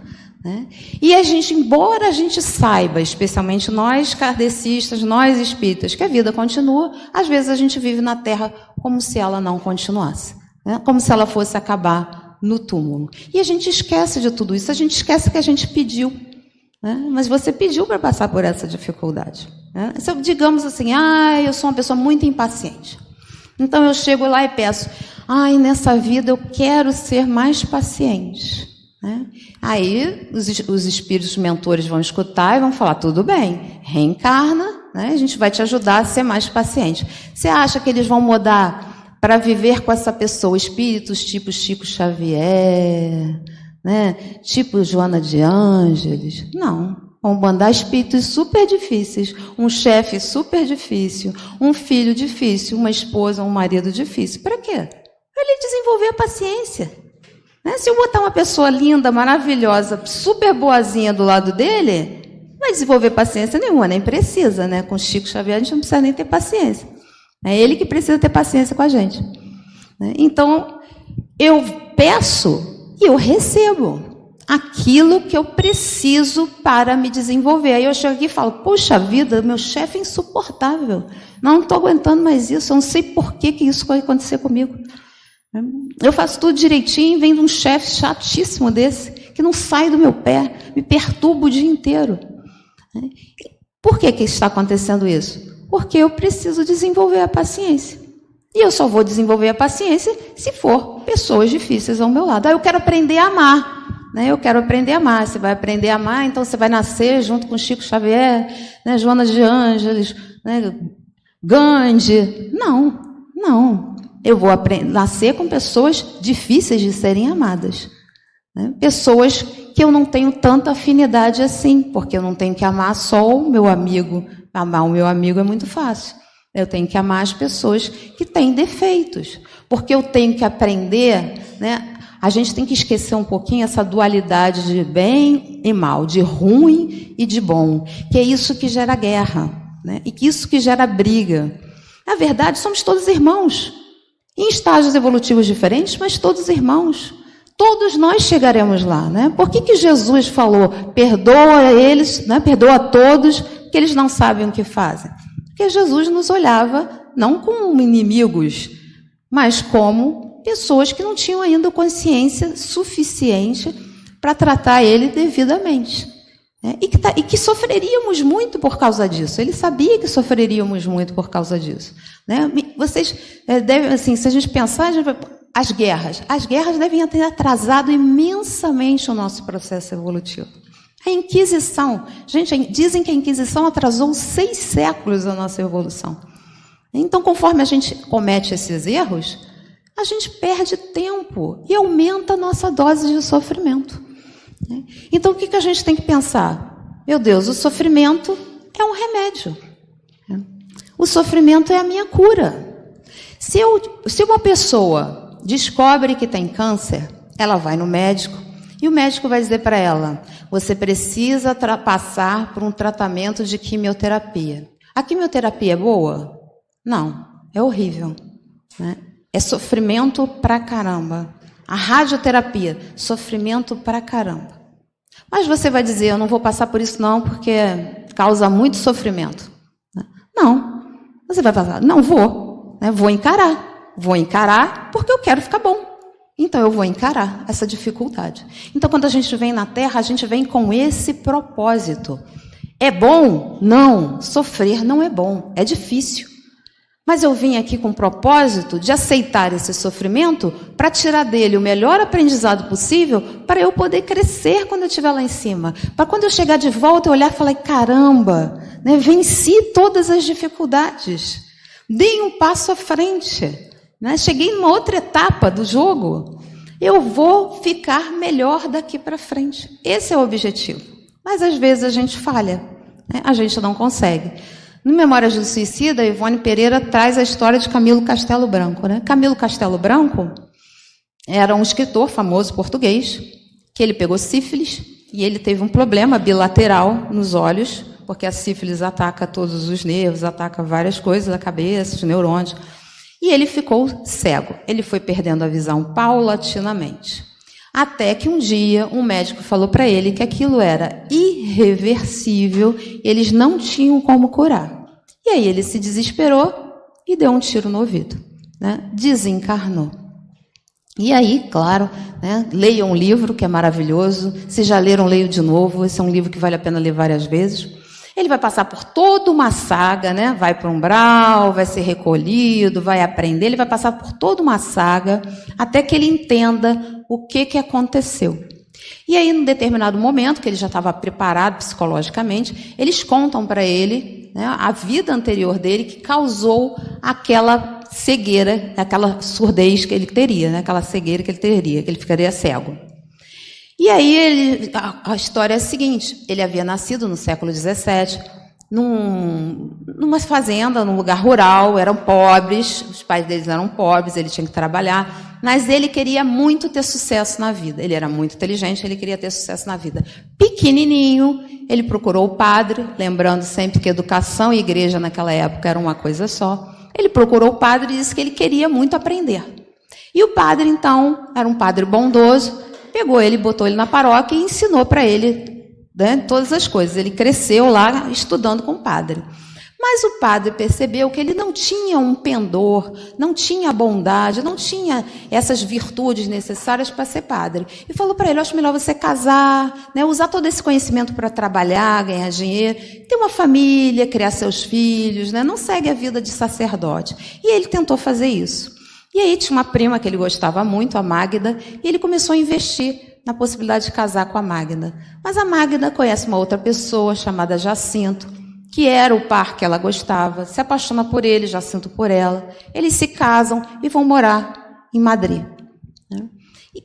né? E a gente, embora a gente saiba, especialmente nós kardecistas, nós espíritas, que a vida continua, às vezes a gente vive na Terra como se ela não continuasse, né? Como se ela fosse acabar no túmulo. E a gente esquece de tudo isso, a gente esquece que a gente pediu, né? Mas você pediu para passar por essa dificuldade, né? Se eu, digamos assim, eu sou uma pessoa muito impaciente. Então eu chego lá e peço, nessa vida eu quero ser mais paciente, né? Aí os espíritos mentores vão escutar e vão falar, tudo bem, reencarna, né? A gente vai te ajudar a ser mais paciente. Você acha que eles vão mudar para viver com essa pessoa espíritos tipo Chico Xavier, né? Tipo Joana de Ângeles? Não. Vão mandar espíritos super difíceis, um chefe super difícil, um filho difícil, uma esposa, um marido difícil. Para quê? Para ele desenvolver a paciência, né? Se eu botar uma pessoa linda, maravilhosa, super boazinha do lado dele, não vai desenvolver paciência nenhuma, nem precisa, né? Com Chico Xavier a gente não precisa nem ter paciência. É ele que precisa ter paciência com a gente, né? Então, eu peço e eu recebo aquilo que eu preciso para me desenvolver. Aí eu chego aqui e falo, poxa vida, meu chefe é insuportável. Não estou aguentando mais isso, eu não sei por que isso vai acontecer comigo. Eu faço tudo direitinho, vem de um chefe chatíssimo desse, que não sai do meu pé, me perturba o dia inteiro. Por que está acontecendo isso? Porque eu preciso desenvolver a paciência. E eu só vou desenvolver a paciência se for pessoas difíceis ao meu lado. Eu quero aprender a amar. Eu quero aprender a amar. Você vai aprender a amar, então você vai nascer junto com Chico Xavier, né, Joana de Ângeles, né, Gandhi. Não. Eu vou nascer com pessoas difíceis de serem amadas, né? Pessoas que eu não tenho tanta afinidade assim, porque eu não tenho que amar só o meu amigo. Amar o meu amigo é muito fácil. Eu tenho que amar as pessoas que têm defeitos, porque eu tenho que aprender, né? A gente tem que esquecer um pouquinho essa dualidade de bem e mal, de ruim e de bom, que é isso que gera guerra, né? E que isso que gera briga. Na verdade, somos todos irmãos, em estágios evolutivos diferentes, mas todos irmãos. Todos nós chegaremos lá, né? Por que Jesus falou, perdoa eles, né? Perdoa a todos, que eles não sabem o que fazem? Porque Jesus nos olhava não como inimigos, mas como pessoas que não tinham ainda consciência suficiente para tratar ele devidamente, né? E que sofreríamos muito por causa disso. Ele sabia que sofreríamos muito por causa disso, né? Vocês devem, assim, se a gente pensar, as guerras devem ter atrasado imensamente o nosso processo evolutivo. A Inquisição, gente, dizem que a Inquisição atrasou 6 séculos a nossa evolução. Então, conforme a gente comete esses erros, a gente perde tempo e aumenta a nossa dose de sofrimento. Então, o que a gente tem que pensar? Meu Deus, o sofrimento é um remédio. O sofrimento é a minha cura. Se uma pessoa descobre que tem câncer, ela vai no médico e o médico vai dizer para ela, você precisa passar por um tratamento de quimioterapia. A quimioterapia é boa? Não, é horrível, né? É sofrimento pra caramba. A radioterapia, sofrimento pra caramba. Mas você vai dizer, eu não vou passar por isso não, porque causa muito sofrimento. Não, você vai falar, não vou, né? Vou encarar porque eu quero ficar bom. Então eu vou encarar essa dificuldade. Então quando a gente vem na Terra, a gente vem com esse propósito. É bom? Não. Sofrer não é bom, é difícil. Mas eu vim aqui com o propósito de aceitar esse sofrimento para tirar dele o melhor aprendizado possível para eu poder crescer quando eu estiver lá em cima. Para quando eu chegar de volta, eu olhar e falar, caramba, né, venci todas as dificuldades. Dei um passo à frente, né, cheguei numa outra etapa do jogo. Eu vou ficar melhor daqui para frente. Esse é o objetivo. Mas às vezes a gente falha, né, a gente não consegue. No Memórias do Suicida, Ivone Pereira traz a história de Camilo Castelo Branco, né? Camilo Castelo Branco era um escritor famoso português, que ele pegou sífilis e ele teve um problema bilateral nos olhos, porque a sífilis ataca todos os nervos, ataca várias coisas, a cabeça, os neurônios, e ele ficou cego. Ele foi perdendo a visão paulatinamente. Até que um dia um médico falou para ele que aquilo era irreversível, eles não tinham como curar. E aí ele se desesperou e deu um tiro no ouvido, né? Desencarnou. E aí, claro, né, leiam um livro que é maravilhoso. Se já leram, leiam de novo. Esse é um livro que vale a pena ler várias vezes. Ele vai passar por toda uma saga, né? Vai para o umbral, vai ser recolhido, vai aprender. Ele vai passar por toda uma saga até que ele entenda o que aconteceu. E aí, num determinado momento, que ele já estava preparado psicologicamente, eles contam para ele, né, a vida anterior dele que causou aquela cegueira, aquela surdez que ele teria, né, aquela cegueira que ele teria, que ele ficaria cego. E aí a história é a seguinte: ele havia nascido no século XVII, numa fazenda, num lugar rural, eram pobres, os pais deles eram pobres, ele tinha que trabalhar, mas ele queria muito ter sucesso na vida. Ele era muito inteligente, ele queria ter sucesso na vida. Pequenininho, ele procurou o padre, lembrando sempre que educação e igreja naquela época eram uma coisa só. Ele procurou o padre e disse que ele queria muito aprender. E o padre, então, era um padre bondoso, pegou ele, botou ele na paróquia e ensinou para ele, né, todas as coisas. Ele cresceu lá estudando com o padre. Mas o padre percebeu que ele não tinha um pendor, não tinha bondade, não tinha essas virtudes necessárias para ser padre. E falou para ele: eu acho melhor você casar, né, usar todo esse conhecimento para trabalhar, ganhar dinheiro, ter uma família, criar seus filhos, né, não segue a vida de sacerdote. E ele tentou fazer isso. E aí tinha uma prima que ele gostava muito, a Magda, e ele começou a investir na possibilidade de casar com a Magda. Mas a Magda conhece uma outra pessoa chamada Jacinto, que era o par que ela gostava, se apaixona por ele, Jacinto por ela. Eles se casam e vão morar em Madrid, né?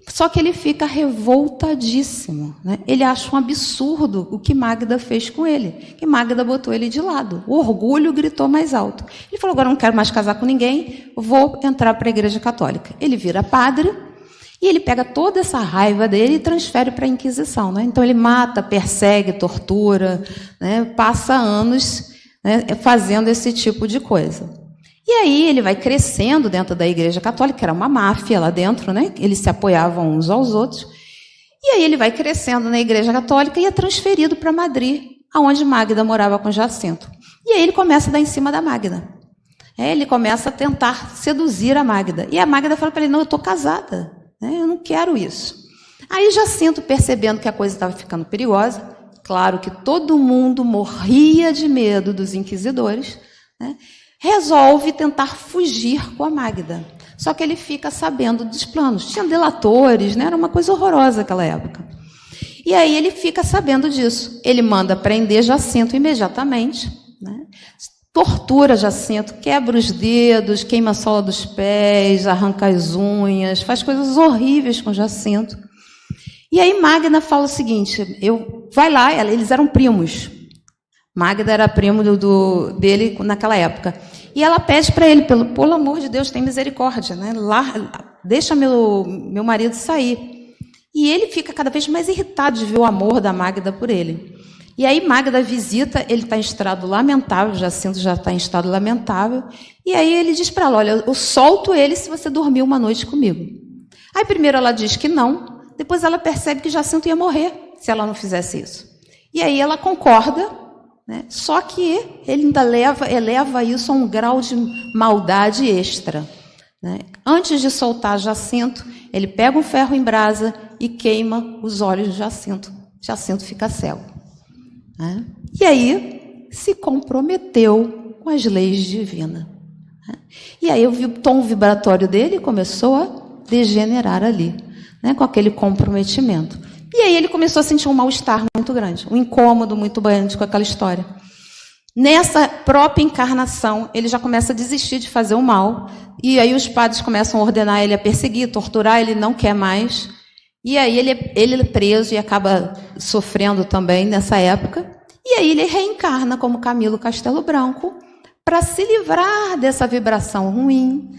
Só que ele fica revoltadíssimo, né? Ele acha um absurdo o que Magda fez com ele, que Magda botou ele de lado. O orgulho gritou mais alto. Ele falou: agora não quero mais casar com ninguém, vou entrar para a Igreja Católica. Ele vira padre e ele pega toda essa raiva dele e transfere para a Inquisição, né? Então ele mata, persegue, tortura, né? Passa anos, né, fazendo esse tipo de coisa. E aí ele vai crescendo dentro da Igreja Católica, que era uma máfia lá dentro, né? Eles se apoiavam uns aos outros. E aí ele vai crescendo na Igreja Católica e é transferido para Madrid, onde Magda morava com Jacinto. E aí ele começa a dar em cima da Magda. Ele começa a tentar seduzir a Magda. E a Magda fala para ele: não, eu estou casada, né? Eu não quero isso. Aí Jacinto, percebendo que a coisa estava ficando perigosa, claro que todo mundo morria de medo dos inquisidores, né? Resolve tentar fugir com a Magda. Só que ele fica sabendo dos planos. Tinha delatores, né? Era uma coisa horrorosa naquela época. E aí ele fica sabendo disso. Ele manda prender Jacinto imediatamente, né? Tortura Jacinto, quebra os dedos, queima a sola dos pés, arranca as unhas, faz coisas horríveis com Jacinto. E aí Magda fala o seguinte: vai lá, eles eram primos. Magda era primo dele naquela época. E ela pede para ele: pelo amor de Deus, tem misericórdia, né? Deixa meu marido sair. E ele fica cada vez mais irritado de ver o amor da Magda por ele. E aí Magda visita, ele está em estado lamentável, Jacinto já está em estado lamentável. E aí ele diz para ela: olha, eu solto ele se você dormir uma noite comigo. Aí primeiro ela diz que não, depois ela percebe que Jacinto ia morrer se ela não fizesse isso. E aí ela concorda, né? Só que ele ainda eleva isso a um grau de maldade extra, né? Antes de soltar Jacinto, ele pega um ferro em brasa e queima os olhos de Jacinto. Jacinto fica cego, né? E aí se comprometeu com as leis divinas, né? E aí o tom vibratório dele começou a degenerar ali, né? Com aquele comprometimento. E aí ele começou a sentir um mal-estar muito grande, um incômodo muito grande com aquela história. Nessa própria encarnação, ele já começa a desistir de fazer o mal. E aí os padres começam a ordenar ele a perseguir, torturar, ele não quer mais. E aí ele é preso e acaba sofrendo também nessa época. E aí ele reencarna como Camilo Castelo Branco para se livrar dessa vibração ruim.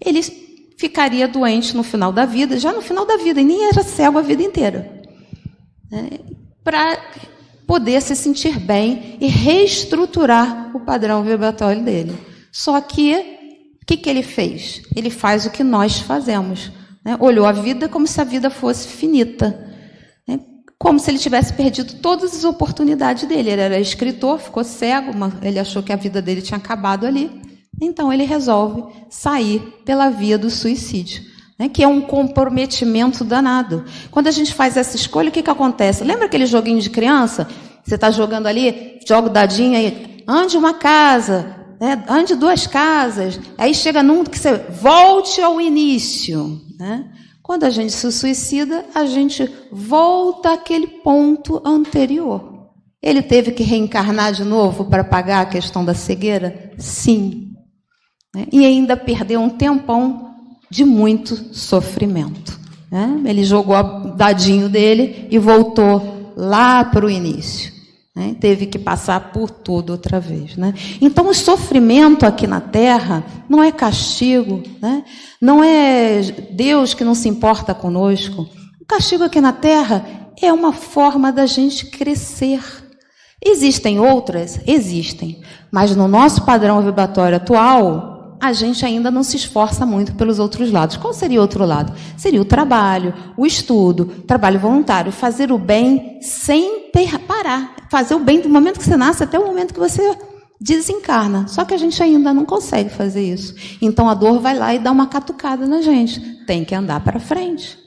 Ele ficaria doente no final da vida, já no final da vida, e nem era cego a vida inteira, né? Para poder se sentir bem e reestruturar o padrão vibratório dele. Só que, o que ele fez? Ele faz o que nós fazemos. né? Olhou a vida como se a vida fosse finita, né? Como se ele tivesse perdido todas as oportunidades dele. Ele era escritor, ficou cego, ele achou que a vida dele tinha acabado ali. Então ele resolve sair pela via do suicídio, né? Que é um comprometimento danado. Quando a gente faz essa escolha, o que acontece? Lembra aquele joguinho de criança? Você está jogando ali, joga o dadinho aí, ande uma casa, né? Ande 2 casas, aí chega num que você volte ao início, né? Quando a gente se suicida, a gente volta àquele ponto anterior. Ele teve que reencarnar de novo para pagar a questão da cegueira? Sim. E ainda perdeu um tempão de muito sofrimento, né? Ele jogou o dadinho dele e voltou lá para o início, né? Teve que passar por tudo outra vez, né? Então, o sofrimento aqui na Terra não é castigo, né? Não é Deus que não se importa conosco. O castigo aqui na Terra é uma forma da gente crescer. Existem outras? Existem. Mas no nosso padrão vibratório atual, a gente ainda não se esforça muito pelos outros lados. Qual seria o outro lado? Seria o trabalho, o estudo, trabalho voluntário, fazer o bem sem parar. Fazer o bem do momento que você nasce até o momento que você desencarna. Só que a gente ainda não consegue fazer isso. Então a dor vai lá e dá uma catucada na gente. Tem que andar para frente,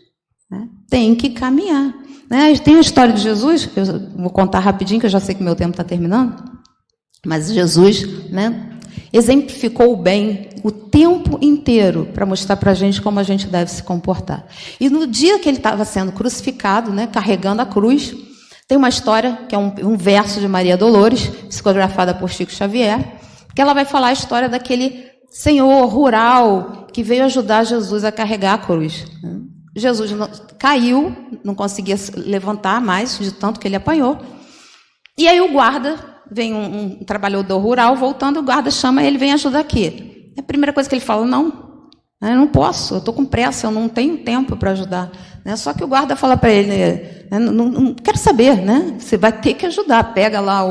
né? Tem que caminhar, né? Tem a história de Jesus, eu vou contar rapidinho, que eu já sei que meu tempo está terminando. Mas Jesus, né, exemplificou o bem o tempo inteiro para mostrar para a gente como a gente deve se comportar. E no dia que ele estava sendo crucificado, né, carregando a cruz, tem uma história, que é um verso de Maria Dolores, psicografada por Chico Xavier, que ela vai falar a história daquele senhor rural que veio ajudar Jesus a carregar a cruz. Jesus caiu, não conseguia levantar mais, de tanto que ele apanhou. E aí o guarda, vem um trabalhador rural voltando, o guarda chama ele, vem ajudar aqui. A primeira coisa que ele fala, não, eu não posso, eu estou com pressa, eu não tenho tempo para ajudar. Só que o guarda fala para ele, não quero saber, né? Você vai ter que ajudar. Pega lá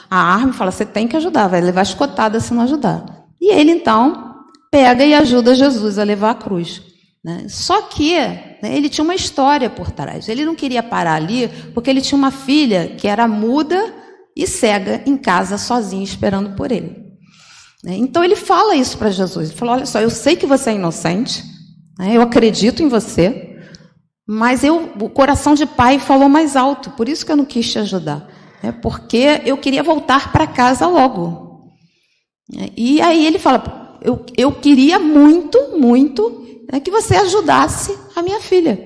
a arma e fala, você tem que ajudar, vai levar escotada se não ajudar. E ele, então, pega e ajuda Jesus a levar a cruz, né? Só que, né, ele tinha uma história por trás. Ele não queria parar ali, porque ele tinha uma filha que era muda e cega em casa, sozinha, esperando por ele. Então ele fala isso para Jesus. Ele falou, olha só, eu sei que você é inocente, eu acredito em você, mas o coração de pai falou mais alto, por isso que eu não quis te ajudar, porque eu queria voltar para casa logo. E aí ele fala, eu queria muito, muito que você ajudasse a minha filha.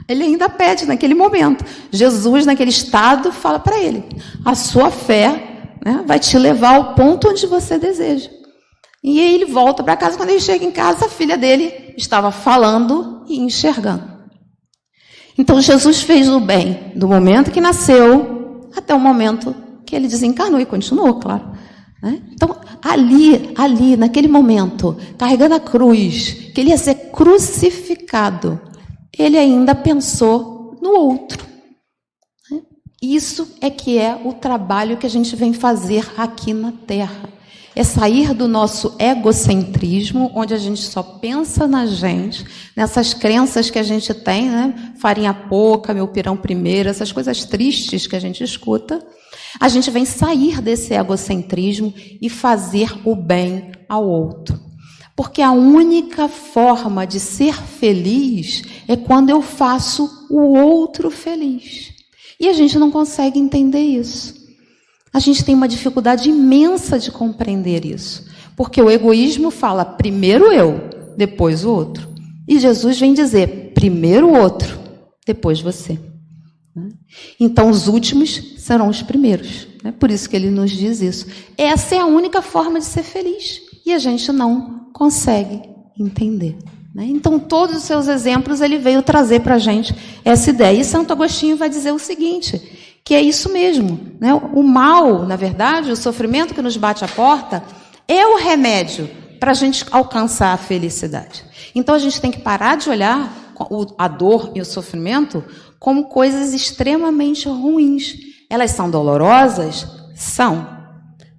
Ele ainda pede naquele momento. Jesus, naquele estado, fala para ele, a sua fé, né, vai te levar ao ponto onde você deseja. E aí ele volta para casa. Quando ele chega em casa, a filha dele estava falando e enxergando. Então Jesus fez o bem do momento que nasceu até o momento que ele desencarnou e continuou, claro, né? Então ali, naquele momento, carregando a cruz, que ele ia ser crucificado, ele ainda pensou no outro. Isso é que é o trabalho que a gente vem fazer aqui na Terra. É sair do nosso egocentrismo, onde a gente só pensa na gente, nessas crenças que a gente tem, né? Farinha pouca, meu pirão primeiro, essas coisas tristes que a gente escuta. A gente vem sair desse egocentrismo e fazer o bem ao outro. Porque a única forma de ser feliz é quando eu faço o outro feliz. E a gente não consegue entender isso. A gente tem uma dificuldade imensa de compreender isso. Porque o egoísmo fala primeiro eu, depois o outro. E Jesus vem dizer primeiro o outro, depois você. Então os últimos serão os primeiros. Por isso que ele nos diz isso. Essa é a única forma de ser feliz. E a gente não consegue entender. Então, todos os seus exemplos, ele veio trazer para a gente essa ideia. E Santo Agostinho vai dizer o seguinte, que é isso mesmo. O mal, na verdade, o sofrimento que nos bate à porta, é o remédio para a gente alcançar a felicidade. Então, a gente tem que parar de olhar a dor e o sofrimento como coisas extremamente ruins. Elas são dolorosas? São.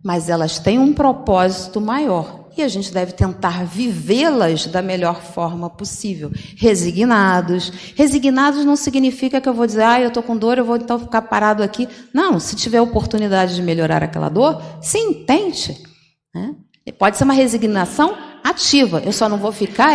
Mas elas têm um propósito maior. e a gente deve tentar vivê-las da melhor forma possível. Resignados. Resignados não significa que eu vou dizer, eu estou com dor, eu vou então ficar parado aqui. Não, se tiver oportunidade de melhorar aquela dor, sim, tente. Né? Pode ser uma resignação ativa. Eu só não vou ficar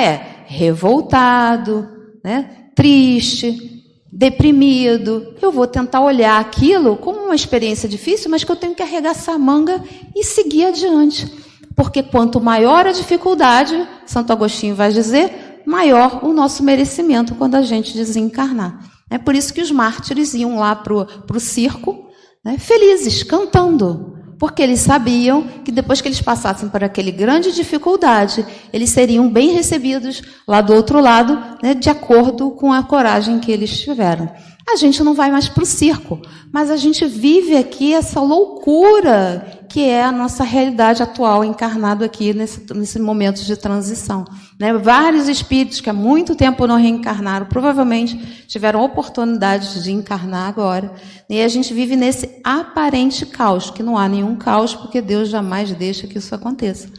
revoltado, né? Triste, deprimido. Eu vou tentar olhar aquilo como uma experiência difícil, mas que eu tenho que arregaçar a manga e seguir adiante. Porque quanto maior a dificuldade, Santo Agostinho vai dizer, maior o nosso merecimento quando a gente desencarnar. É por isso que os mártires iam lá para o circo, né, felizes, cantando. Porque eles sabiam que depois que eles passassem por aquele grande dificuldade, eles seriam bem recebidos lá do outro lado, né, de acordo com a coragem que eles tiveram. A gente não vai mais para o circo, mas a gente vive aqui essa loucura que é a nossa realidade atual, encarnado aqui nesse momento de transição. Né? Vários espíritos que há muito tempo não reencarnaram, provavelmente tiveram oportunidade de encarnar agora. E a gente vive nesse aparente caos, que não há nenhum caos, porque Deus jamais deixa que isso aconteça.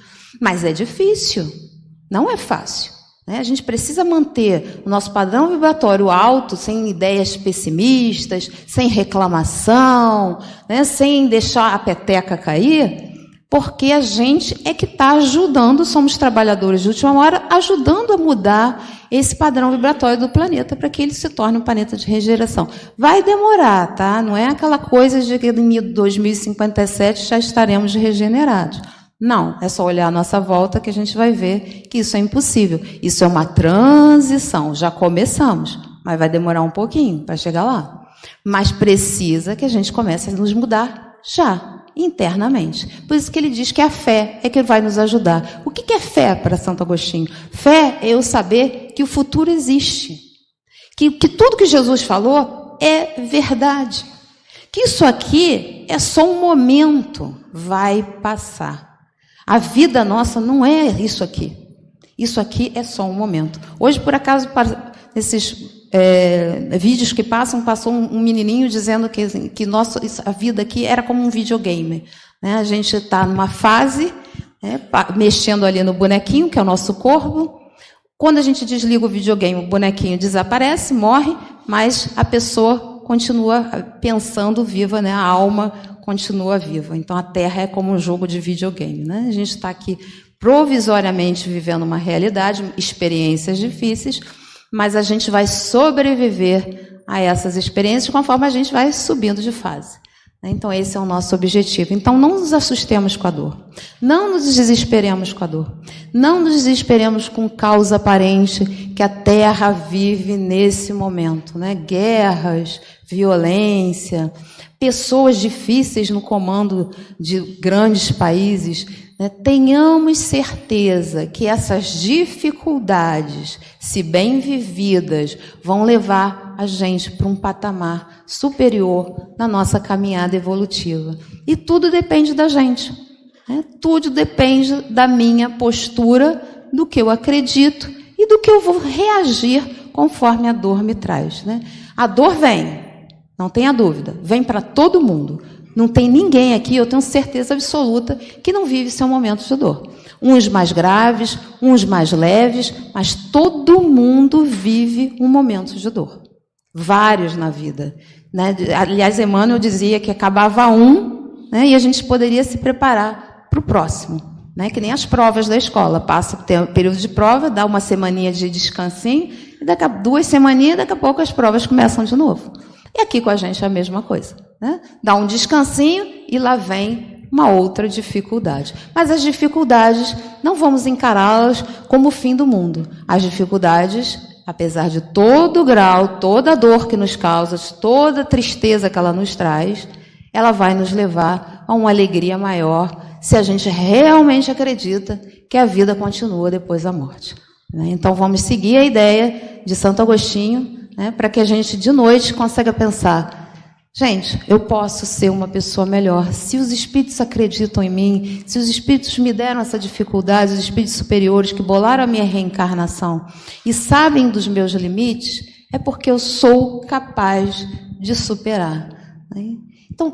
Mas é difícil, não é fácil. A gente precisa manter o nosso padrão vibratório alto, sem ideias pessimistas, sem reclamação, né, sem deixar a peteca cair, porque a gente é que está ajudando, somos trabalhadores de última hora, ajudando a mudar esse padrão vibratório do planeta para que ele se torne um planeta de regeneração. Vai demorar, tá? Não é aquela coisa de que em 2057 já estaremos regenerados. Não, é só olhar à nossa volta que a gente vai ver que isso é impossível. Isso é uma transição, já começamos, mas vai demorar um pouquinho para chegar lá. Mas precisa que a gente comece a nos mudar já, internamente. Por isso que ele diz que a fé é que vai nos ajudar. O que é fé para Santo Agostinho? Fé é eu saber que o futuro existe, que tudo que Jesus falou é verdade, que isso aqui é só um momento, vai passar. A vida nossa não é isso aqui. Isso aqui é só um momento. Hoje, por acaso, nesses vídeos que passou um menininho dizendo que a vida aqui era como um videogame. Né? A gente está numa fase, mexendo ali no bonequinho, que é o nosso corpo. Quando a gente desliga o videogame, o bonequinho desaparece, morre, mas a pessoa continua pensando viva, né? A alma continua viva. Então, a Terra é como um jogo de videogame. Né? A gente está aqui provisoriamente vivendo uma realidade, experiências difíceis, mas a gente vai sobreviver a essas experiências conforme a gente vai subindo de fase. Então, esse é o nosso objetivo. Então, não nos assustemos com a dor. Não nos desesperemos com a dor. Não nos desesperemos com o caos aparente que a Terra vive nesse momento. Né? Guerras, violência, pessoas difíceis no comando de grandes países. Né? Tenhamos certeza que essas dificuldades, se bem vividas, vão levar a gente para um patamar superior na nossa caminhada evolutiva. E tudo depende da gente. Né? Tudo depende da minha postura, do que eu acredito e do que eu vou reagir conforme a dor me traz. Né? A dor vem, não tenha dúvida, vem para todo mundo. Não tem ninguém aqui, eu tenho certeza absoluta, que não vive seu momento de dor. Uns mais graves, uns mais leves, mas todo mundo vive um momento de dor. Vários na vida. Né? Aliás, Emmanuel dizia que acabava um, né, e a gente poderia se preparar para o próximo. Né? Que nem as provas da escola. Passa o período de prova, dá uma semaninha de descansinho, e daqui a 2 semaninhas, daqui a pouco as provas começam de novo. E aqui com a gente é a mesma coisa. Né? Dá um descansinho e lá vem uma outra dificuldade. Mas as dificuldades, não vamos encará-las como o fim do mundo. As dificuldades, apesar de todo o grau, toda a dor que nos causa, toda a tristeza que ela nos traz, ela vai nos levar a uma alegria maior se a gente realmente acredita que a vida continua depois da morte. Né? Então vamos seguir a ideia de Santo Agostinho, né, para que a gente de noite consiga pensar, gente, eu posso ser uma pessoa melhor. Se os espíritos acreditam em mim, se os espíritos me deram essa dificuldade, os espíritos superiores que bolaram a minha reencarnação e sabem dos meus limites, é porque eu sou capaz de superar. Né? Então,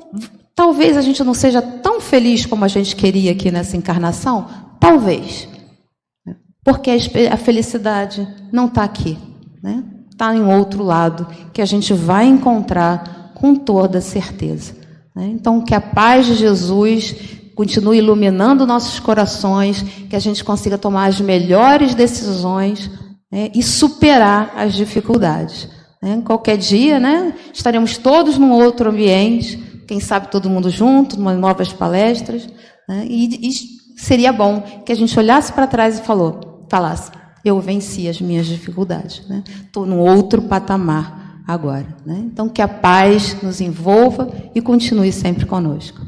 talvez a gente não seja tão feliz como a gente queria aqui nessa encarnação, Talvez. Porque a felicidade não está aqui, né? Está em outro lado, que a gente vai encontrar com toda certeza, né? Então, que a paz de Jesus continue iluminando nossos corações, que a gente consiga tomar as melhores decisões, né? E superar as dificuldades, né? Qualquer dia, né, estaremos todos num outro ambiente, quem sabe todo mundo junto, em novas palestras, né? E seria bom que a gente olhasse para trás e falasse, eu venci as minhas dificuldades, né? Estou num outro patamar agora, né? Então, que a paz nos envolva e continue sempre conosco.